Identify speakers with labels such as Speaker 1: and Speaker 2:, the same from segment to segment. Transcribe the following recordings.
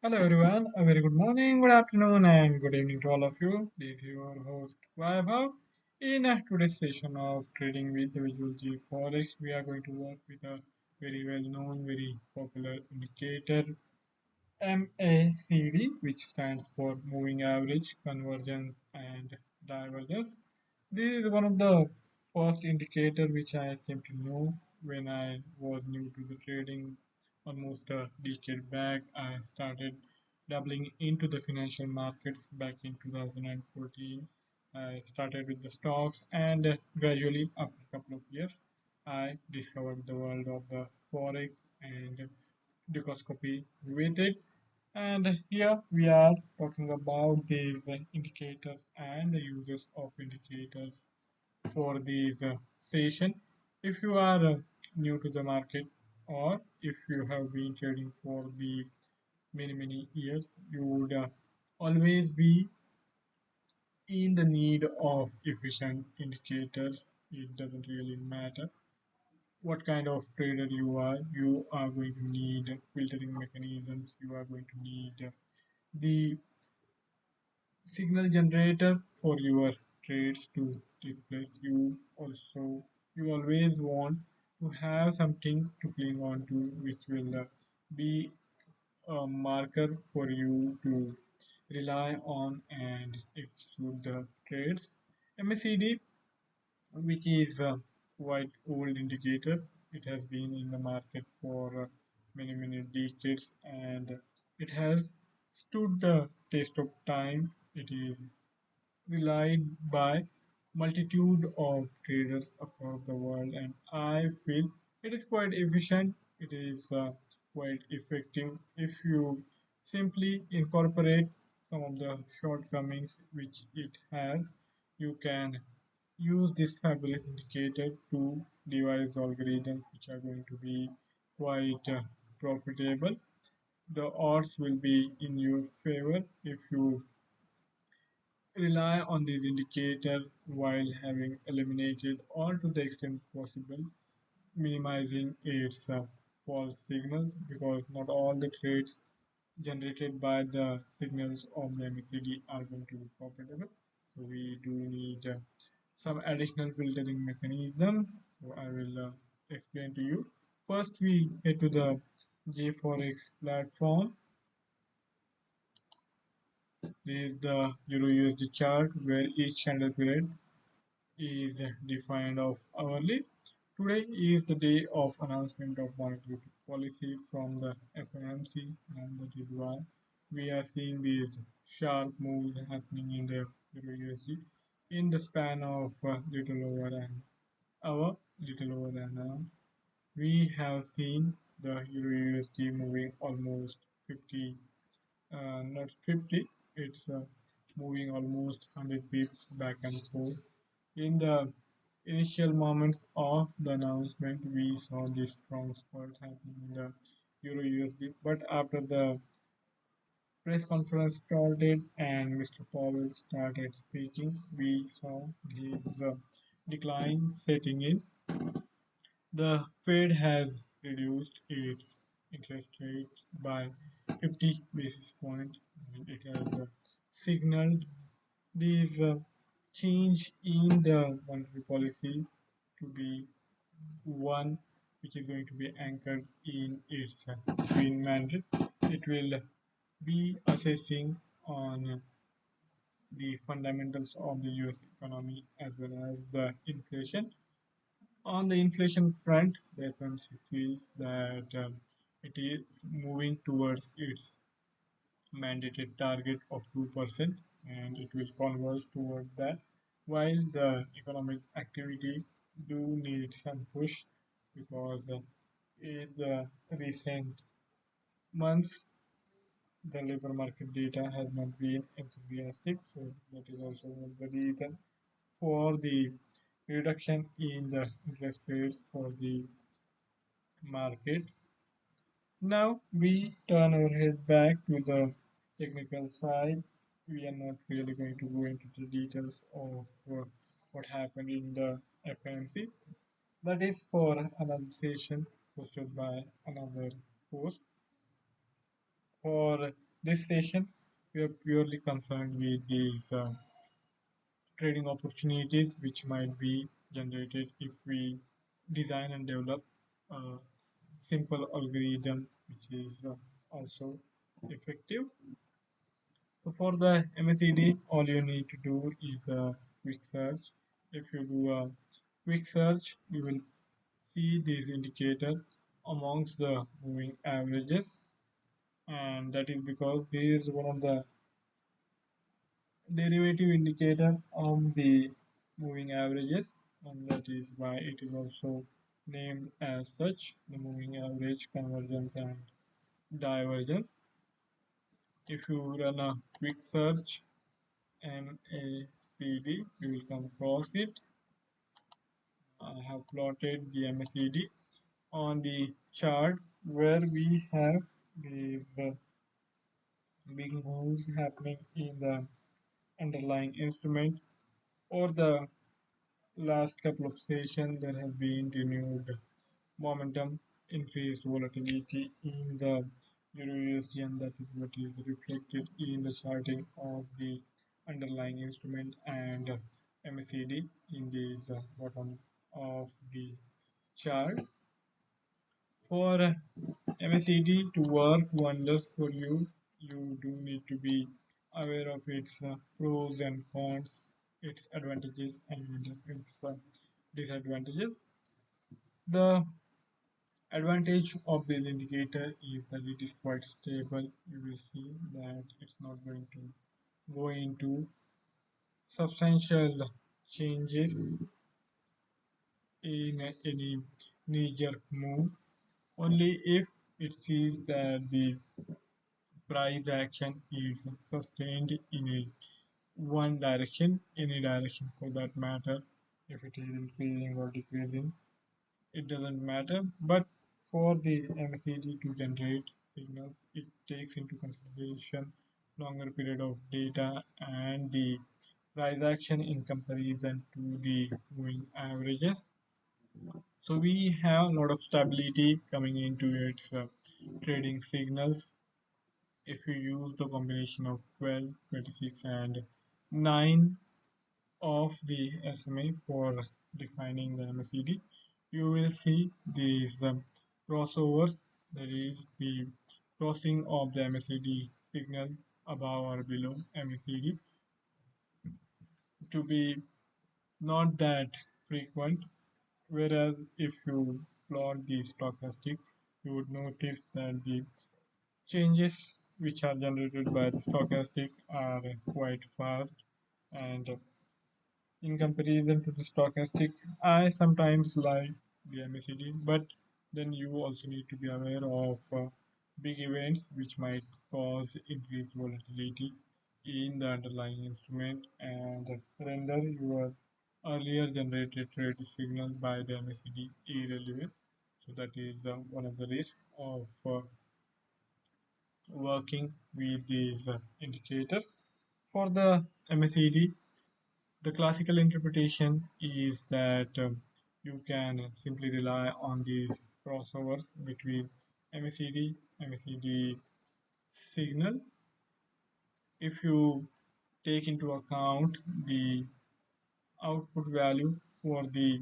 Speaker 1: Hello everyone, a very good morning, good afternoon, and good evening to all of you. This is your host Vaibhav. In today's session of Trading with the Visual JForex, we are going to work with a very well known, very popular indicator MACD, which stands for Moving Average, Convergence, and Divergence. This is one of the first indicator which I came to know when I was new to the trading almost a decade back. I started dabbling into the financial markets back in 2014. I started with the stocks and gradually after a couple of years I discovered the world of the forex and Dukascopy with it. And here we are talking about these indicators and the uses of indicators for this session. If you are new to the market or if you have been trading for the many years, you would always be in the need of efficient indicators. It doesn't really matter what kind of trader you are going to need filtering mechanisms, you are going to need the signal generator for your trades to take place. You always want to have something to cling on to which will be a marker for you to rely on and execute the trades. MACD, which is a quite old indicator. It has been in the market for many decades and it has stood the test of time. It is relied by multitude of traders across the world and I feel it is quite efficient. It is quite effective if you simply incorporate some of the shortcomings which it has. You can use this fabulous indicator to devise algorithms which are going to be quite profitable. The odds will be in your favor if you rely on this indicator while having eliminated all to the extent possible minimizing its false signals because not all the trades generated by the signals of the MACD are going to be profitable. So we do need some additional filtering mechanism. So I will explain to you. First, we head to the JForex platform. This is the Euro USD chart where each candle period is defined of hourly. Today is the day of announcement of monetary policy from the FOMC, and that is why we are seeing these sharp moves happening in the Euro USD in the span of little over an hour. Little over an hour, we have seen the Euro USD moving almost 50, not 50, it's moving almost 100 pips back and forth in the initial moments of the announcement, we saw this strong spurt happening in the Euro USD. But after the press conference started and Mr. Powell started speaking, we saw his decline setting in. The Fed has reduced its interest rates by 50 basis points, and it has signaled this change in the monetary policy to be one which is going to be anchored in its green mandate. It will be assessing on the fundamentals of the US economy as well as the inflation. On the inflation front, the FMC feels that it is moving towards its mandated target of 2% and it will converge toward that while the economic activity do need some push because in the recent months the labor market data has not been enthusiastic, so that is also one of the reason for the reduction in the interest rates for the market. Now we turn our head back to the technical side. We are not really going to go into the details of what happened in the FMC. That is for another session hosted by another host. For this session, we are purely concerned with these trading opportunities which might be generated if we design and develop a simple algorithm which is also effective. So for the MACD, all you need to do is a quick search. If you do a quick search, you will see this indicator amongst the moving averages, and that is because this is one of the derivative indicator on the moving averages, and that is why it is also named as such, the moving average convergence and divergence. If you run a quick search MACD, you will come across it. I have plotted the MACD on the chart where we have the big moves happening in the underlying instrument. Over the last couple of sessions, there has been renewed momentum, increased volatility in the Euro-USD, and that is what is reflected in the charting of the underlying instrument and MACD in this bottom of the chart. For MACD to work wonders for you, you do need to be aware of its pros and cons, its advantages and its disadvantages. The advantage of this indicator is that it is quite stable. You will see that it's not going to go into substantial changes in any knee-jerk move, only if it sees that the price action is sustained in a one direction, any direction for that matter, if it is increasing or decreasing, it doesn't matter. But for the MACD to generate signals, it takes into consideration longer period of data and the price action in comparison to the moving averages. So we have a lot of stability coming into its trading signals. If you use the combination of 12, 26, and 9 of the SMA for defining the MACD, you will see these crossovers, that is the crossing of the MACD signal above or below MACD, to be not that frequent. Whereas if you plot the stochastic, you would notice that the changes which are generated by the stochastic are quite fast, and in comparison to the stochastic, I sometimes like the MACD, but then you also need to be aware of big events which might cause increased volatility in the underlying instrument and render your earlier generated trade signal by the MACD irrelevant. So that is one of the risks of working with these indicators. For the MACD, the classical interpretation is that you can simply rely on these crossovers between MACD signal. If you take into account the output value for the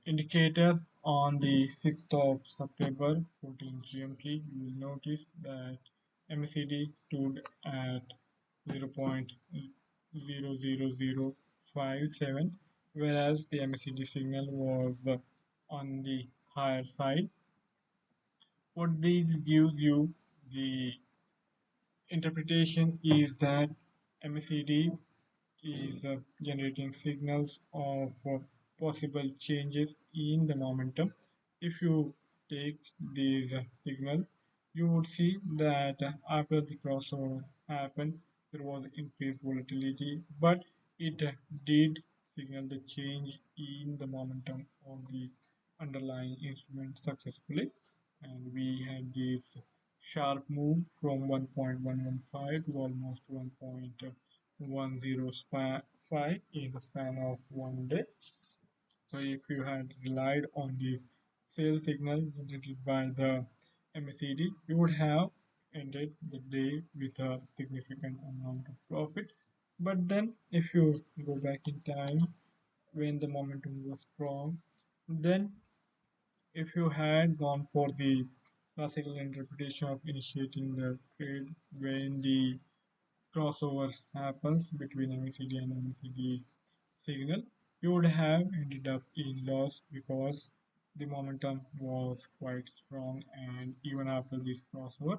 Speaker 1: indicator on the 6th of September 14 GMT, you will notice that MACD stood at 0.00057, whereas the MACD signal was on the higher side. What this gives you the interpretation is that MACD is generating signals of possible changes in the momentum. If you take this signal, you would see that after the crossover happened, there was increased volatility, but it did signal the change in the momentum of the underlying instrument successfully. And we had this sharp move from 1.115 to almost 1.10 in the span of one day. So if you had relied on this sales signal generated by the MACD, you would have ended the day with a significant amount of profit. But then, if you go back in time when the momentum was strong, then if you had gone for the classical interpretation of initiating the trade when the crossover happens between MACD and MACD signal, you would have ended up in loss because the momentum was quite strong, and even after this crossover,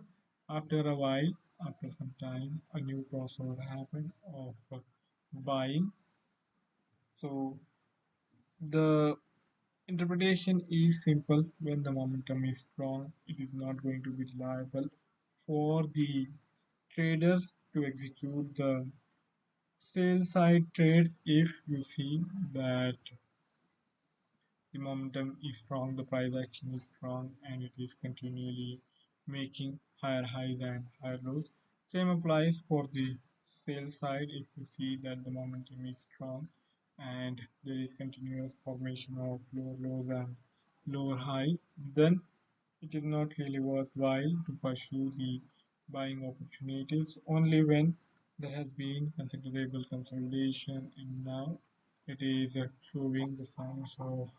Speaker 1: after a while, after some time, a new crossover happened of buying. So the interpretation is simple: when the momentum is strong, it is not going to be reliable for the traders to execute the sell side trades. If you see that the momentum is strong, the price action is strong, and it is continually making higher highs and higher lows. Same applies for the sell side. If you see that the momentum is strong and there is continuous formation of lower lows and lower highs, then it is not really worthwhile to pursue the buying opportunities. Only when there has been considerable consolidation and now it is showing the signs of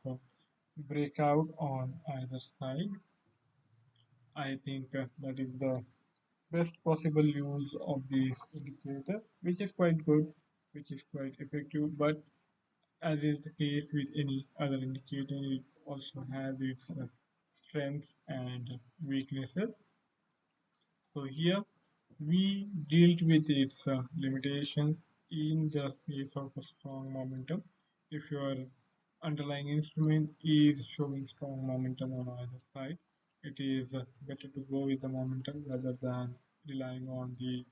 Speaker 1: breakout on either side. I think that is the best possible use of this indicator, which is quite good, which is quite effective. But as is the case with any other indicator, it also has its strengths and weaknesses. So here we dealt with its limitations in the case of a strong momentum. If your underlying instrument is showing strong momentum on either side, it is better to go with the momentum rather than relying on the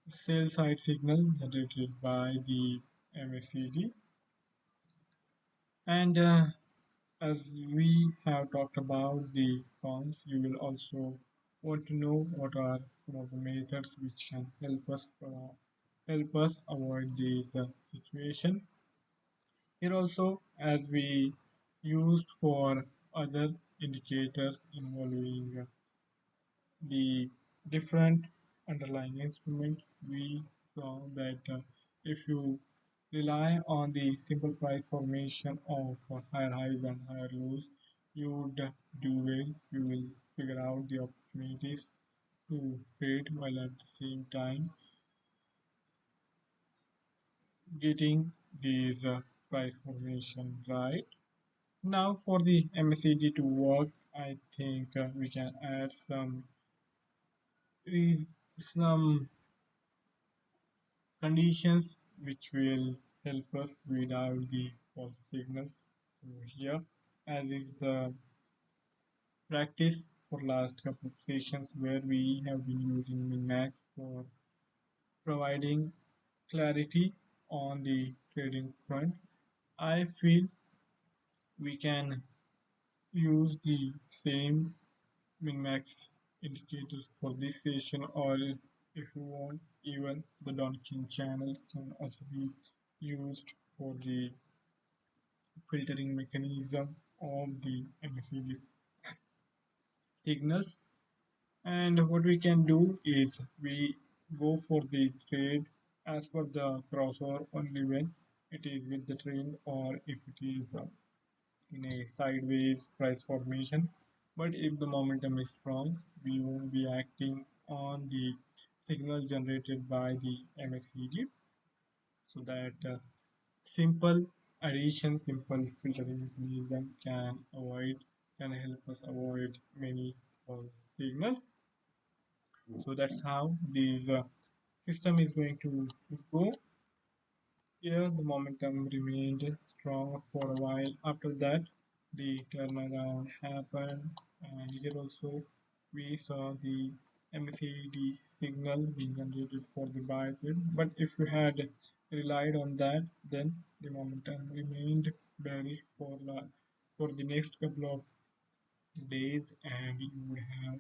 Speaker 1: sell side signal generated by the MACD. And as we have talked about the cons, you will also want to know what are some of the methods which can help us avoid these situation. Here also, as we used for other indicators involving the different underlying instrument, we saw that if you rely on the simple price formation of higher highs and higher lows, you would do well. You will figure out the opportunities to trade while at the same time getting these price formation right. Now for the MACD to work, I think we can add some conditions which will help us weed out the false signals. So here, as is the practice for last couple of sessions where we have been using Minmax for providing clarity on the trading front, I feel we can use the same Minmax indicators for this session, or if you want, even the Donkin channel can also be used for the filtering mechanism of the MACD signals. And what we can do is we go for the trade as per the crossover only when it is with the trend or if it is in a sideways price formation. But if the momentum is strong, we won't be acting on the signal generated by the MACD, so that simple addition, simple filtering mechanism can help us avoid many false signals. So that's how this system is going to go. Here the momentum remained strong for a while. After that, the turnaround happened, and here also we saw the MACD signal being generated for the buy trade. But if you had relied on that, then the momentum remained bearish for the next couple of days, and you would have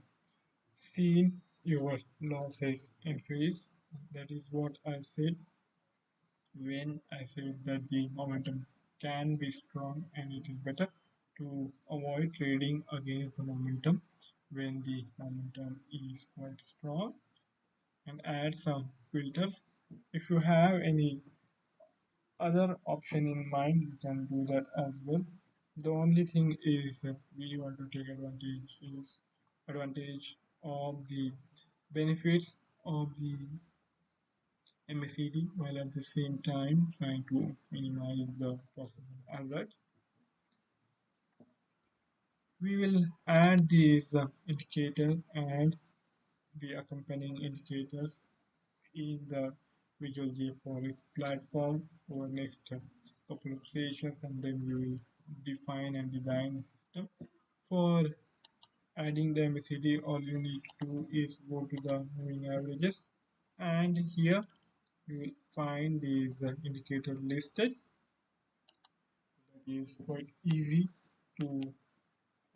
Speaker 1: seen your losses increase. That is what I said when I said that the momentum can be strong and it is better to avoid trading against the momentum. when the momentum is quite strong and add some filters. If you have any other option in mind, you can do that as well. The only thing is we want to take advantage of the benefits of the MACD while at the same time trying to minimize the possible hazards. We will add these indicators and the accompanying indicators in the Visual JForex platform over next couple of sessions, and then we will define and design a system. For adding the MACD, all you need to do is go to the moving averages, and here you will find these indicators listed. That is quite easy to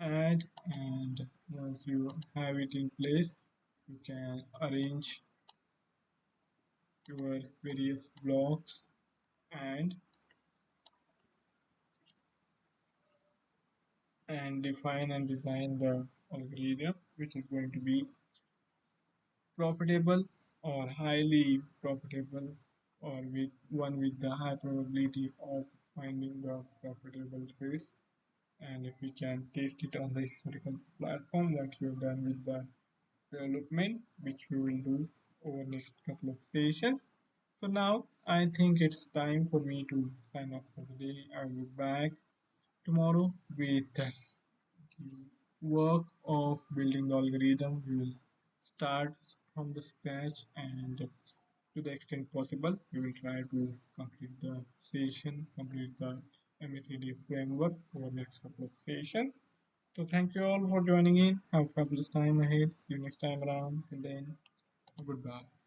Speaker 1: add, and once you have it in place, you can arrange your various blocks and define and design the algorithm which is going to be profitable or highly profitable, or with one with the high probability of finding the profitable phase. And if we can test it on the historical platform once we're done with the development, which we will do over next couple of sessions. So now I think it's time for me to sign off for the day. I'll be back tomorrow with the work of building the algorithm. We will start from the scratch, and to the extent possible, we will try to complete the session, complete the MACD framework over next couple of sessions. So thank you all for joining in. Have a fabulous time ahead. See you next time around. And then goodbye.